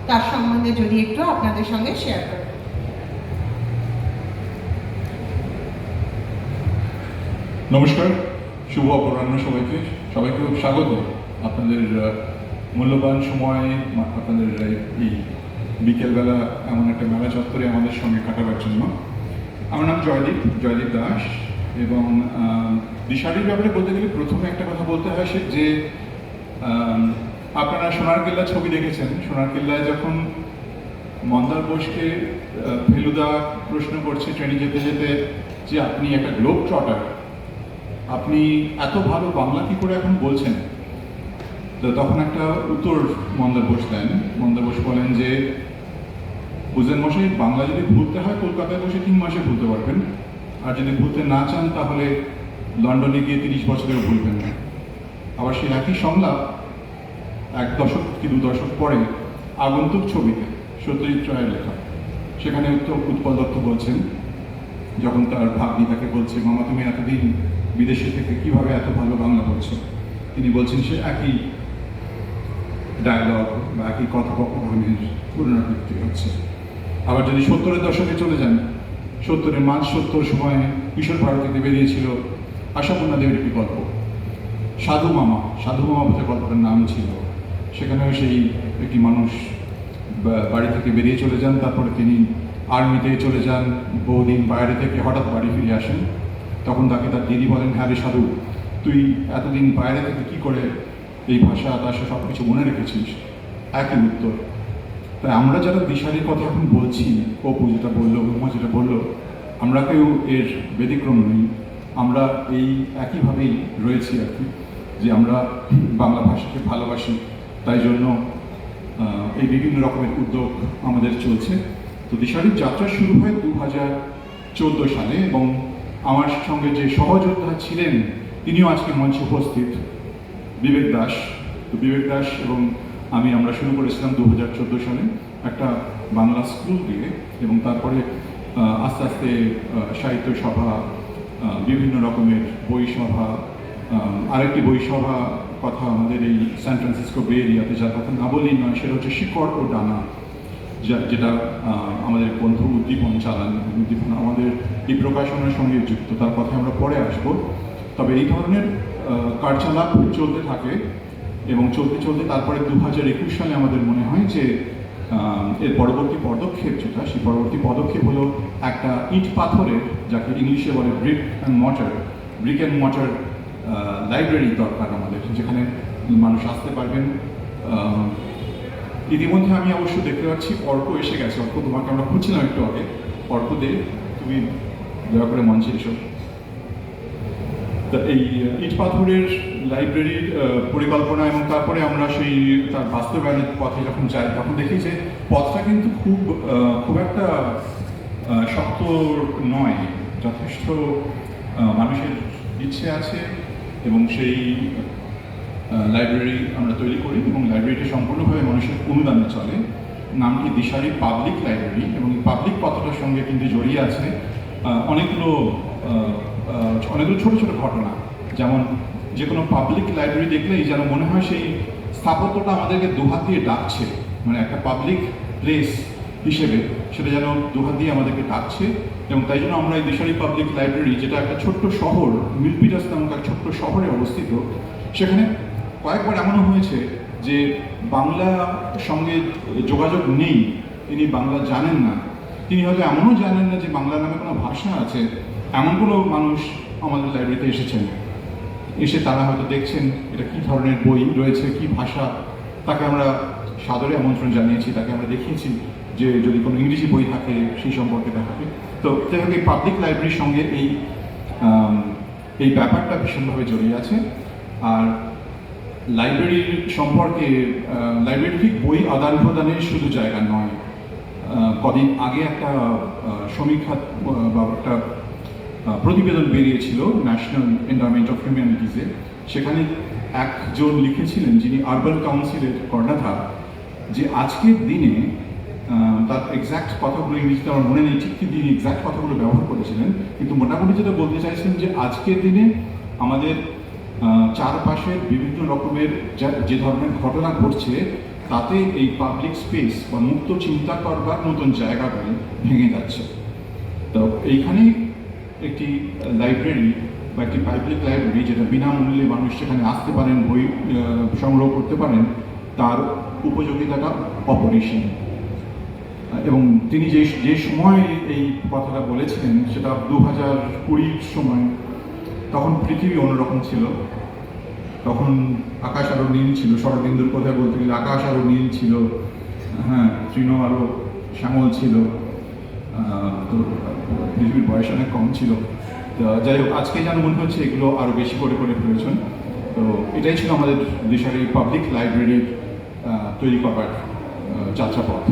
তার সম্বন্ধে যদি একটু আপনাদের সঙ্গে শেয়ার করেন। নমস্কার, শুভ অপরাহ্ন সবাইকে স্বাগত আপনাদের মূল্যবান সময়, আপনাদের এই বিকেলবেলা এমন একটা মেলা চত্বরে আমাদের সঙ্গে কাটাবার জন্য। আমার নাম জয়দীপ দাস, এবং দিশারির ব্যাপারে বলতে গেলে প্রথমে একটা কথা বলতে হয় যে আপনারা সোনার কেল্লা ছবি দেখেছেন। সোনার কেল্লায় যখন মন্দার বোসকে ফেলুদা প্রশ্ন করছে ট্রেনে যেতে যেতে যে আপনি একটা গ্লোব ট্রটার, আপনি এত ভালো বাংলা কি করে এখন বলছেন? তো তখন একটা উত্তর মন্দার বোস দেন। মন্দার বোস বলেন যে বুঝলেন মশাই, বাংলা যদি ভুলতে হয় কলকাতায় বসে 3 মাসে ভুলতে পারবেন, আর যদি ভুলতে না চান তাহলে লন্ডনে গিয়ে 30 বছরেও ভুলবেন না। আবার সেই একই সংলাপ 1 দশক কি 2 দশক পরে আগন্তুক ছবিতে সত্যজিৎ রায়ের লেখা, সেখানে উৎপল দত্ত বলছেন, যখন তার ভাগ্নি তাকে বলছে মামা তুমি এতদিন বিদেশে থেকে কিভাবে এত ভালো বাংলা বলছো, তিনি বলছেন সে একই ডায়ালগ বা একই কথোপকথনের পুনরাবৃত্তি হচ্ছে। আবার যদি 70-এর দশকে চলে যান, 70-এর মাঝ 70 সময়ে কিশোর ভারতীতে বেরিয়েছিল আশাপূর্ণা দেবীর একটি গল্প, সাধু মামা বোধহয় গল্পটার নাম ছিল। সেখানেও সেই একটি মানুষ বাড়ি থেকে বেরিয়ে চলে যান, তারপরে তিনি আর্মিতে চলে যান, বহুদিন বাইরে থেকে হঠাৎ বাড়ি ফিরে আসেন। তখন তাকে তার দিদি বলেন, হ্যাঁ রে সাধু, তুই এতদিন বাইরে থেকে কি করে এই ভাষা তাষা সব কিছু মনে রেখেছিস? একই উত্তর। তাই আমরা যারা দিশারির কথা এখন বলছি, অপু যেটা বললো, উমা যেটা বললো, আমরা কেউ এর ব্যতিক্রম নই। আমরা এই একইভাবেই রয়েছি আর কি, যে আমরা বাংলা ভাষাকে ভালোবাসি। তাই জন্য এই বিভিন্ন রকমের উদ্যোগ আমাদের চলছে। তো দিশারির যাত্রা শুরু হয় 2014 সালে, এবং আমার সঙ্গে যে সহযোদ্ধা ছিলেন তিনিও আজকে মঞ্চে উপস্থিত, বিবেক দাস। তো বিবেক দাস এবং আমরা শুরু করেছিলাম 2014 সালে একটা বাংলা স্কুল দিয়ে, এবং তারপরে আস্তে আস্তে সাহিত্য সভা, বিভিন্ন রকমের বই সভা, আরেকটি বই সভা কথা আমাদের এই সান ফ্রান্সিসকো বে এরিয়াতে, যার কথা না বললেই নয়, সেটা হচ্ছে শিকড় ও ডানা, যেটা আমাদের বন্ধু উদ্দীপন চালান। উদ্দীপন আমাদের এই প্রকাশনার সঙ্গে যুক্ত, তার কথা আমরা পরে আসবো। তবে এই ধরনের কার্যকলাপ চলতে থাকে, এবং চলতে চলতে তারপরে 2021 সালে আমাদের মনে হয় যে এর পরবর্তী পদক্ষেপ যেটা, সেই পরবর্তী পদক্ষেপ হলো একটা ইট পাথরের, যাকে ইংলিশে বলে ব্রিক অ্যান্ড মর্টার লাইব্রেরি দরকার আমাদের, যেখানে মানুষ আসতে পারবেন। ইতিমধ্যে আমি অবশ্য দেখতে পাচ্ছি অর্ক এসে গেছে। অর্ক, তোমাকে আমরা খুঁজছিলাম একটু আগে। অর্ক দে, তুমি দয়া করে মঞ্চে এসো। তা এই ইট পাথরের লাইব্রেরির পরিকল্পনা এবং তারপরে আমরা সেই তার বাস্তবায়নের পথে যখন যাই, তখন দেখি যে পথটা কিন্তু খুব একটা শক্ত নয়। যথেষ্ট মানুষের ইচ্ছে আছে, এবং সেই লাইব্রেরি আমরা তৈরি করি, এবং লাইব্রেরিটা সম্পূর্ণভাবে মানুষের অনুদানে চলে। নামটি দিশারি পাবলিক লাইব্রেরি, এবং এই পাবলিক কথাটার সঙ্গে কিন্তু জড়িয়ে আছে অনেকগুলো ছোট ছোট ঘটনা। যেমন যে কোনো পাবলিক লাইব্রেরি দেখলেই যেন মনে হয় সেই স্থাপত্যটা আমাদেরকে দুহাত দিয়ে ডাকছে, মানে একটা পাবলিক প্লেস হিসেবে সেটা যেন দুহাত দিয়ে আমাদেরকে ডাকছে। এবং তাই জন্য আমরা এই দিশারি পাবলিক লাইব্রেরি, যেটা একটা ছোট্ট শহর, মিল্পিটাস নামক এক ছোট্ট শহরে অবস্থিত, সেখানে কয়েকবার এমনও হয়েছে যে বাংলা সঙ্গে যোগাযোগ নেই, তিনি বাংলা জানেন না, তিনি হয়তো এমনও জানেন না যে বাংলা নামে কোনো ভাষা আছে, এমন কোনো মানুষ আমাদের লাইব্রেরিতে এসেছেন। এসে তারা হয়তো দেখছেন এটা কী ধরনের বই রয়েছে, কী ভাষা। তাকে আমরা সাদরে আমন্ত্রণ জানিয়েছি, তাকে আমরা দেখিয়েছি যে যদি কোনো ইংরেজি বই থাকে সেই সম্পর্কে দেখাবে। তো যাই হোক, এই পাবলিক লাইব্রেরির সঙ্গে এই ব্যাপারটা ভীষণভাবে জড়িয়ে আছে। আর লাইব্রেরির সম্পর্কে, লাইব্রেরি ঠিক বই আদান প্রদানের শুধু জায়গা নয়। কদিন আগে একটা সমীক্ষা বা একটা প্রতিবেদন বেরিয়েছিল ন্যাশনাল এন্ডাওমেন্ট অফ হিউম্যানিটিজে। সেখানে একজন লিখেছিলেন, যিনি আরবান কাউন্সিলের কর্ণধার, যে আজকের দিনে, তার এক্স্যাক্ট কথাগুলো ইংরেজিতে আমার মনে নেই ঠিক কি তিনি এক্স্যাক্ট কথাগুলো ব্যবহার করেছিলেন, কিন্তু মোটামুটি যেটা বলতে চাইছেন যে আজকের দিনে আমাদের চারপাশের বিভিন্ন রকমের যে ধরনের ঘটনা ঘটছে, তাতে এই পাবলিক স্পেস বা মুক্ত চিন্তা করবার নতুন জায়গাগুলো ভেঙে যাচ্ছে। তো এইখানে একটি লাইব্রেরি বা একটি পাবলিক লাইব্রেরি, যেটা বিনামূল্যে মানুষ সেখানে আসতে পারেন, বই সংগ্রহ করতে পারেন, তার উপযোগিতাটা অপরিসীম। এবং তিনি যে সময় এই কথাটা বলেছিলেন সেটা 2020 সময়, তখন পৃথিবী অন্যরকম ছিল। তখন আকাশ আরও নীল ছিল, শরদিন্দুর কথা বলতে গেলে আকাশ আরও নীল ছিল, হ্যাঁ, তৃণ আরও শ্যামল ছিল। তো পৃথিবীর বয়স অনেক কম ছিল। তো যাই হোক, আজকে যেন মনে হচ্ছে এগুলো আরও বেশি করে প্রয়োজন। তো এটাই ছিল আমাদের দেশের এই পাবলিক লাইব্রেরির তৈরি করবার যাত্রাপথ।